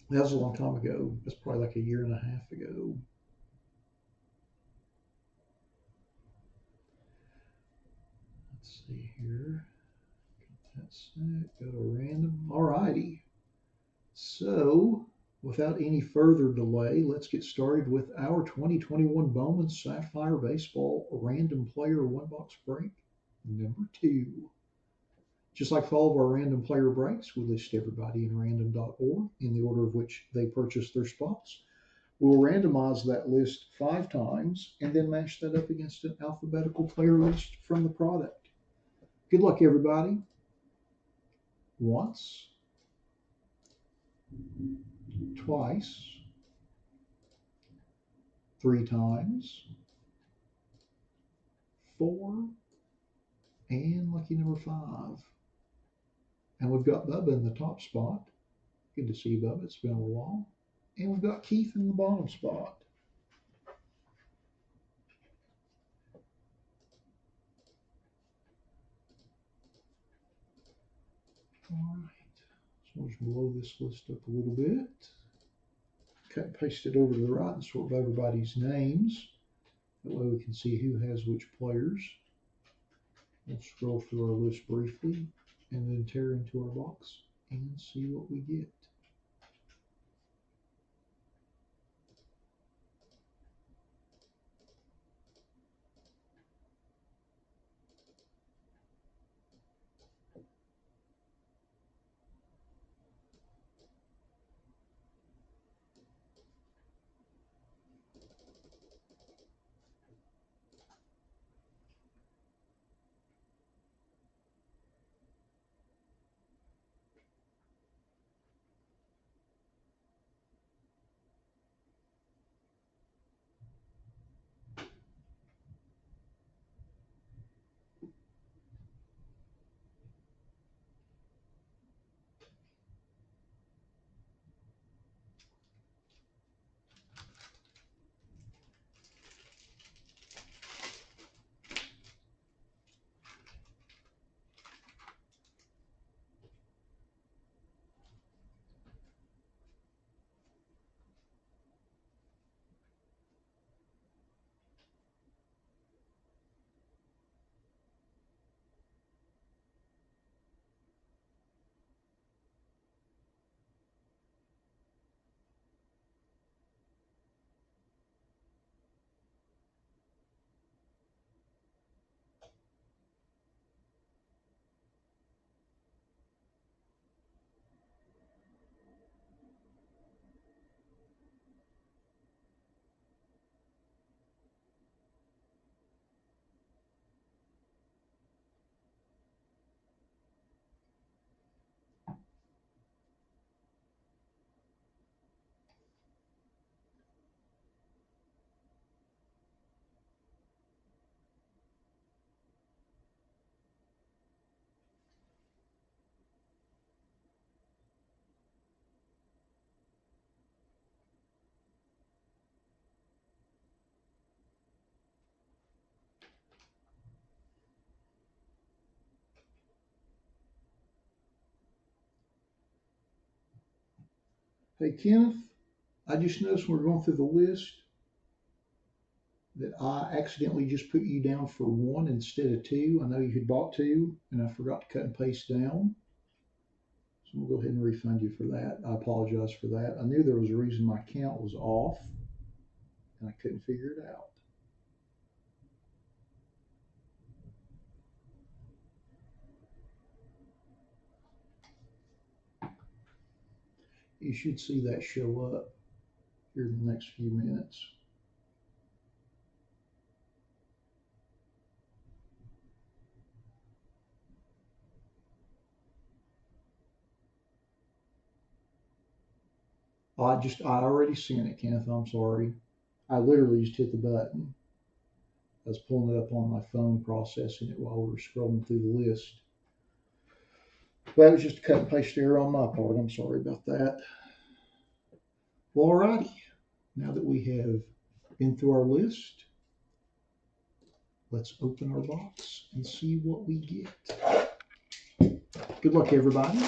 That was a long time ago. That's probably like a year and a half ago. Let's see here. That's it. Go to random. Alrighty. So, without any further delay, let's get started with our 2021 Bowman Sapphire Baseball Random Player One Box Break number two. Just like for all of our random player breaks, we list everybody in random.org in the order of which they purchased their spots. We'll randomize that list 5 times and then match that up against an alphabetical player list from the product. Good luck, everybody. Once, twice, 3 times, 4, and lucky number 5. And we've got Bubba in the top spot. Good to see you, Bubba. It's been a while. And we've got Keith in the bottom spot. All right. So we'll just blow this list up a little bit. Cut and paste it over to the right and sort of everybody's names. That way we can see who has which players. We'll scroll through our list briefly and then tear into our box and see what we get. Hey, Kenneth, I just noticed when we're going through the list that I accidentally just put you down for 1 instead of 2. I know you had bought 2, and I forgot to cut and paste down. So we'll go ahead and refund you for that. I apologize for that. I knew there was a reason my count was off, and I couldn't figure it out. You should see that show up here in the next few minutes. I already sent it, Kenneth. I'm sorry. I literally just hit the button. I was pulling it up on my phone, processing it while we were scrolling through the list. That was just a cut and paste error on my part. I'm sorry about that. Well, alrighty. Now that we have been through our list, let's open our box and see what we get. Good luck, everybody.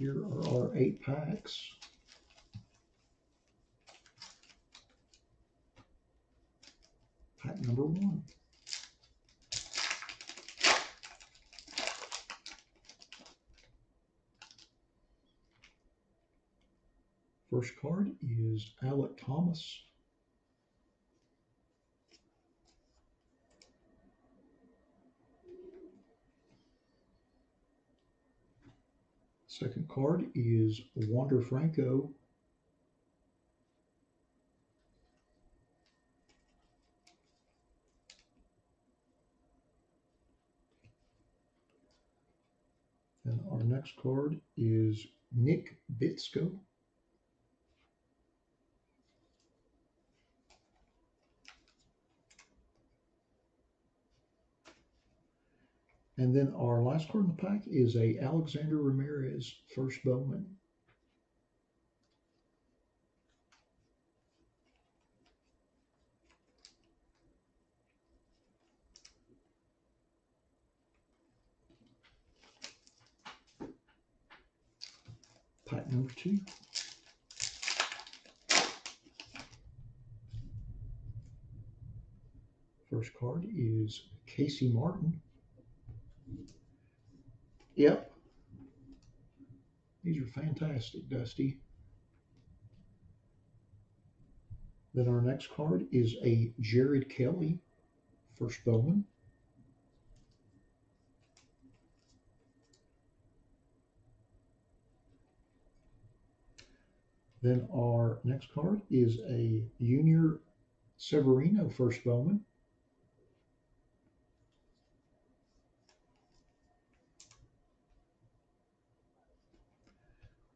Here are our 8 packs. Pack number 1. First card is Alec Thomas. Second card is Wander Franco. And our next card is Nick Bitsko. And then our last card in the pack is a Alexander Ramirez first Bowman. Pack number 2. First card is Casey Martin. Yep. These are fantastic, Dusty. Then our next card is a Jared Kelly first Bowman. Then our next card is a Junior Severino first Bowman.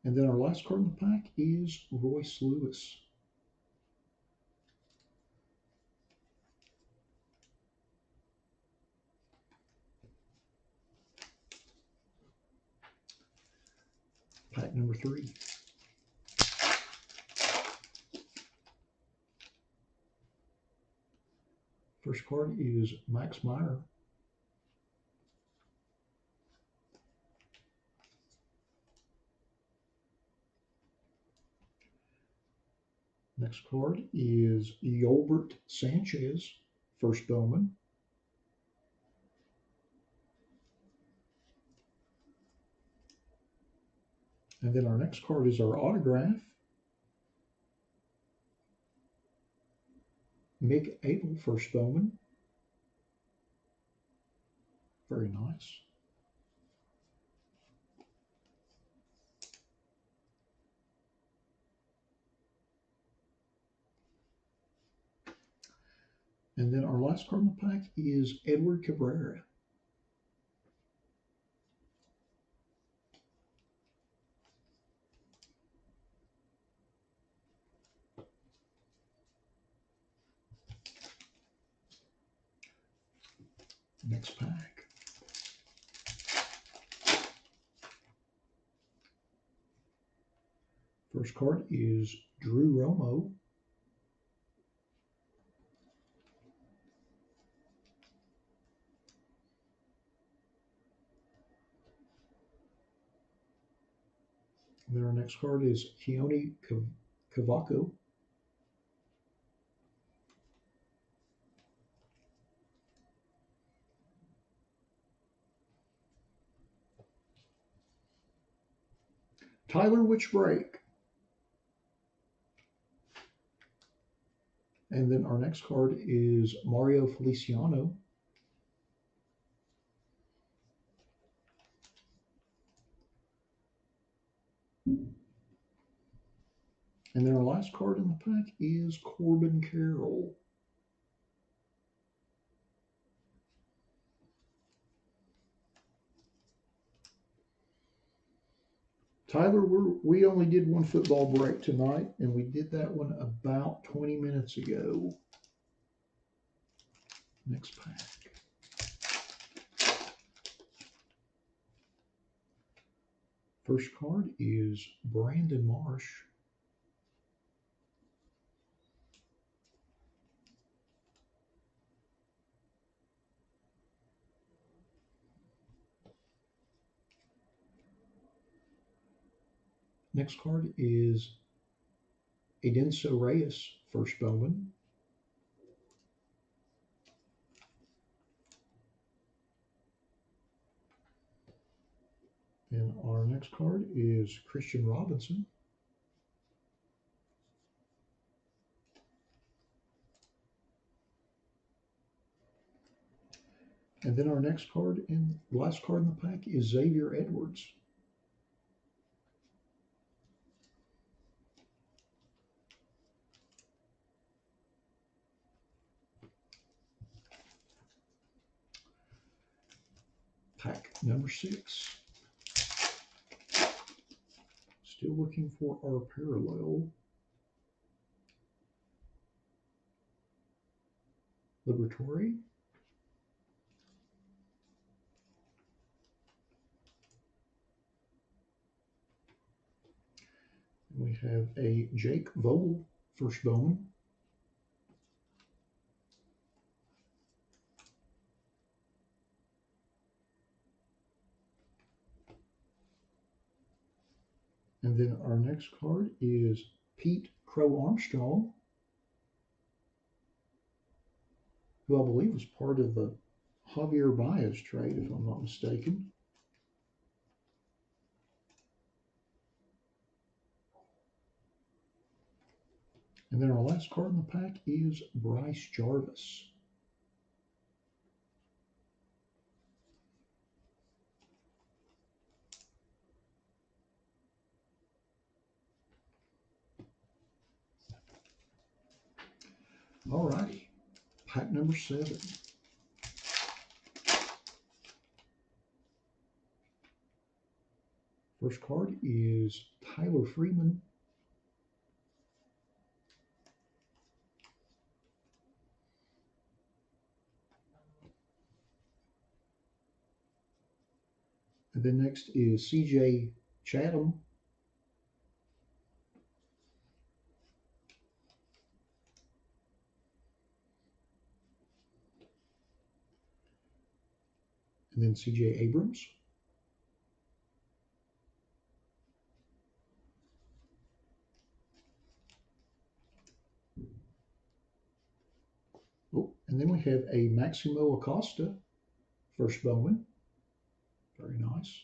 And then our last card in the pack is Royce Lewis. Pack number 3. First card is Max Meyer. Next card is Yolbert Sanchez, first Bowman. And then our next card is our autograph. Mick Abel, first Bowman. Very nice. And then our last card in the pack is Edward Cabrera. Next pack. First card is Drew Romo. Then our next card is Keone Cavaco. Tyler Witchbreak. And then our next card is Mario Feliciano. And then our last card in the pack is Corbin Carroll. Tyler, we only did one football break tonight, and we did that one about 20 minutes ago. Next pack. First card is Brandon Marsh. Next card is Edenso Reyes, first Bowman. And our next card is Christian Robinson. And then our next card, and the last card in the pack, is Xavier Edwards. Pack number 6. Still looking for our parallel. Liberatore. We have a Jake Vogel, first Bowman. And then our next card is Pete Crow Armstrong, who I believe was part of the Javier Baez trade, if I'm not mistaken. And then our last card in the pack is Bryce Jarvis. All righty, pack number 7. First card is Tyler Freeman. And then next is C.J. Chatham. And then C.J. Abrams. Oh, and then we have a Maximo Acosta, first Bowman. Very nice.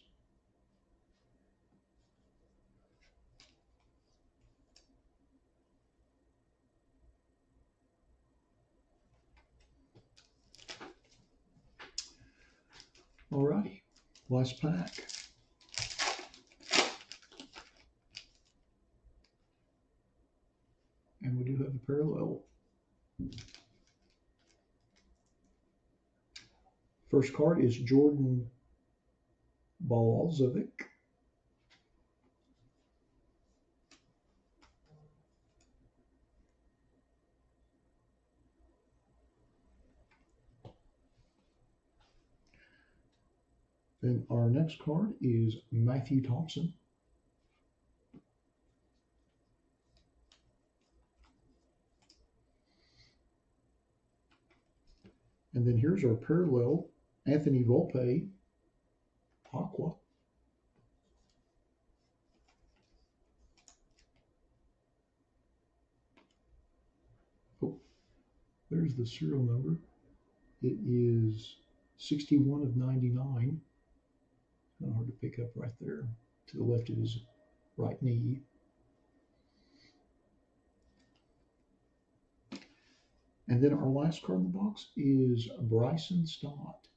All righty, last pack. And we do have a parallel. First card is Jordan Balzovic. Then our next card is Matthew Thompson. And then here's our parallel, Anthony Volpe, Aqua. Oh, there's the serial number. It is 61 of 99. Kind of hard to pick up right there to the left of his right knee. And then our last card in the box is Bryson Stott.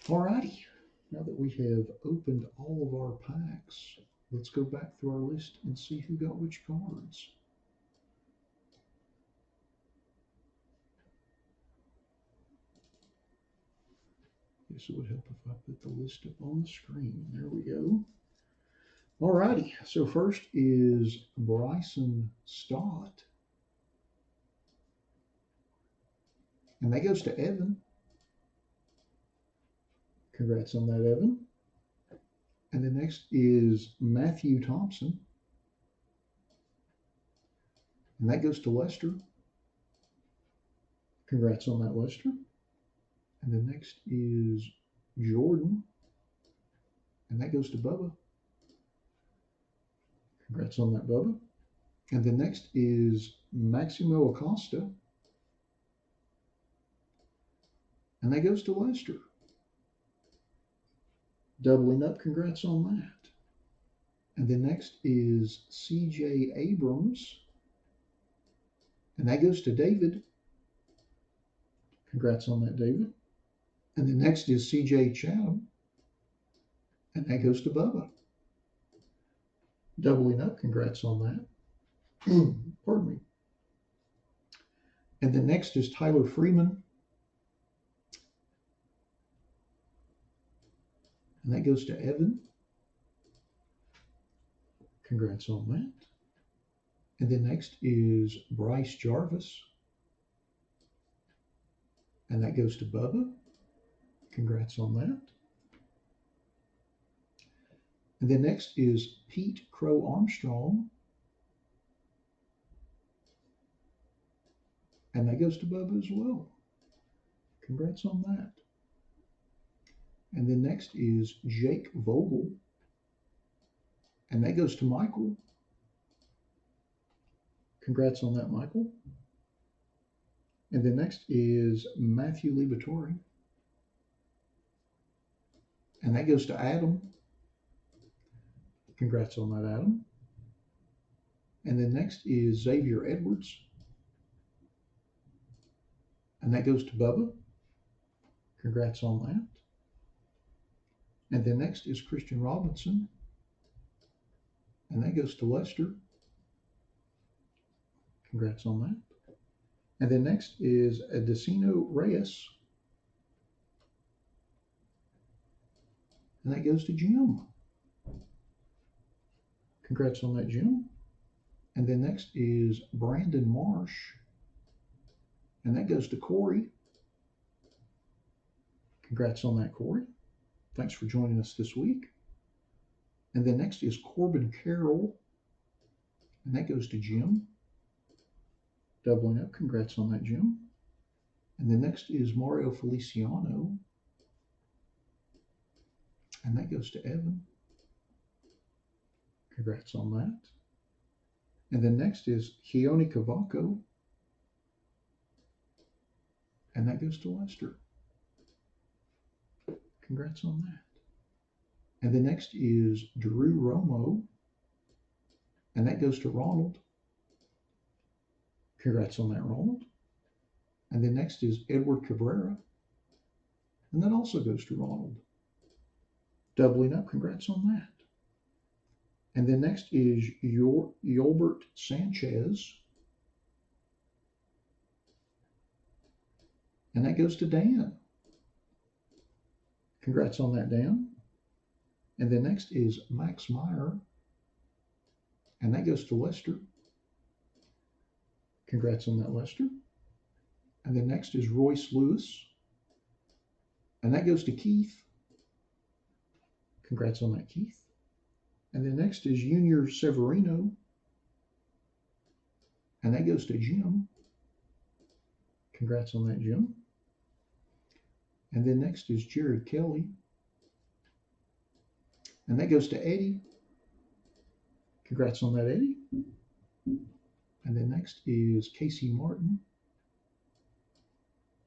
Alrighty, now that we have opened all of our packs, let's go back through our list and see who got which cards. Guess it would help if I put the list up on the screen. There we go. Alrighty, so first is Bryson Stott. And that goes to Evan. Congrats on that, Evan. And then next is Matthew Thompson. And that goes to Lester. Congrats on that, Lester. And the next is Jordan, and that goes to Bubba. Congrats on that, Bubba. And the next is Maximo Acosta, and that goes to Lester. Doubling up, congrats on that. And the next is CJ Abrams, and that goes to David. Congrats on that, David. And the next is CJ Chatham, and that goes to Bubba. Doubling up, congrats on that. Pardon me. And the next is Tyler Freeman, and that goes to Evan. Congrats on that. And the next is Bryce Jarvis, and that goes to Bubba. Congrats on that. And the next is Pete Crow Armstrong, and that goes to Bubba as well. Congrats on that. And the next is Jake Vogel, and that goes to Michael. Congrats on that, Michael. And the next is Matthew Liberatore, and that goes to Adam. Congrats on that, Adam. And the next is Xavier Edwards, and that goes to Bubba. Congrats on that. And the next is Christian Robinson, and that goes to Lester. Congrats on that. And the next is Adesino Reyes, and that goes to Jim. Congrats on that, Jim. And the next is Brandon Marsh, and that goes to Corey. Congrats on that, Corey. Thanks for joining us this week. And the next is Corbin Carroll, and that goes to Jim. Doubling up, congrats on that, Jim. And the next is Mario Feliciano, and that goes to Evan. Congrats on that. And the next is Keone Cavaco, and that goes to Lester. Congrats on that. And the next is Drew Romo, and that goes to Ronald. Congrats on that, Ronald. And the next is Edward Cabrera, and that also goes to Ronald. Doubling up, congrats on that. And the next is Yolbert Sanchez, and that goes to Dan. Congrats on that, Dan. And the next is Max Meyer, and that goes to Lester. Congrats on that, Lester. And the next is Royce Lewis, and that goes to Keith. Congrats on that, Keith. And the next is Junior Severino, and that goes to Jim. Congrats on that, Jim. And then next is Jared Kelly, and that goes to Eddie. Congrats on that, Eddie. And then next is Casey Martin,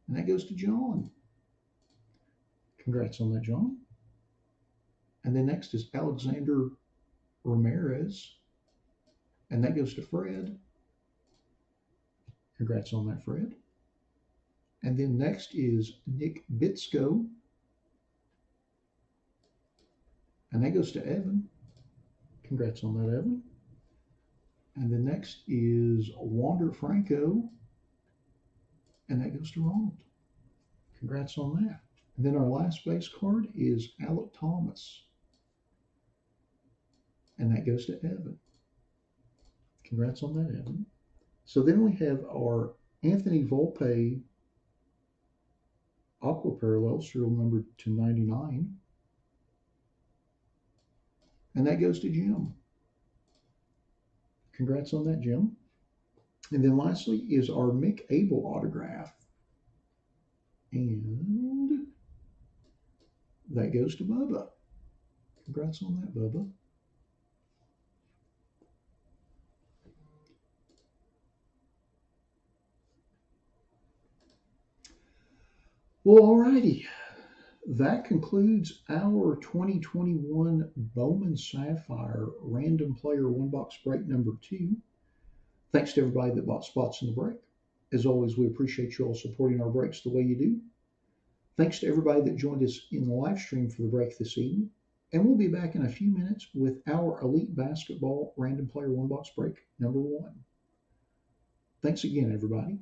and that goes to John. Congrats on that, John. And then next is Alexander Ramirez, and that goes to Fred. Congrats on that, Fred. And then next is Nick Bitsko, and that goes to Evan. Congrats on that, Evan. And the next is Wander Franco, and that goes to Ronald. Congrats on that. And then our last base card is Alec Thomas, and that goes to Evan. Congrats on that, Evan. So then we have our Anthony Volpe Aqua Parallel, serial number to 99, and that goes to Jim. Congrats on that, Jim. And then lastly is our Mick Abel autograph, And that goes to Bubba. Congrats on that, Bubba. Well, alrighty. That concludes our 2021 Bowman Sapphire Random Player One Box Break number 2. Thanks to everybody that bought spots in the break. As always, we appreciate you all supporting our breaks the way you do. Thanks to everybody that joined us in the live stream for the break this evening. And we'll be back in a few minutes with our Elite Basketball Random Player One Box Break number 1. Thanks again, everybody.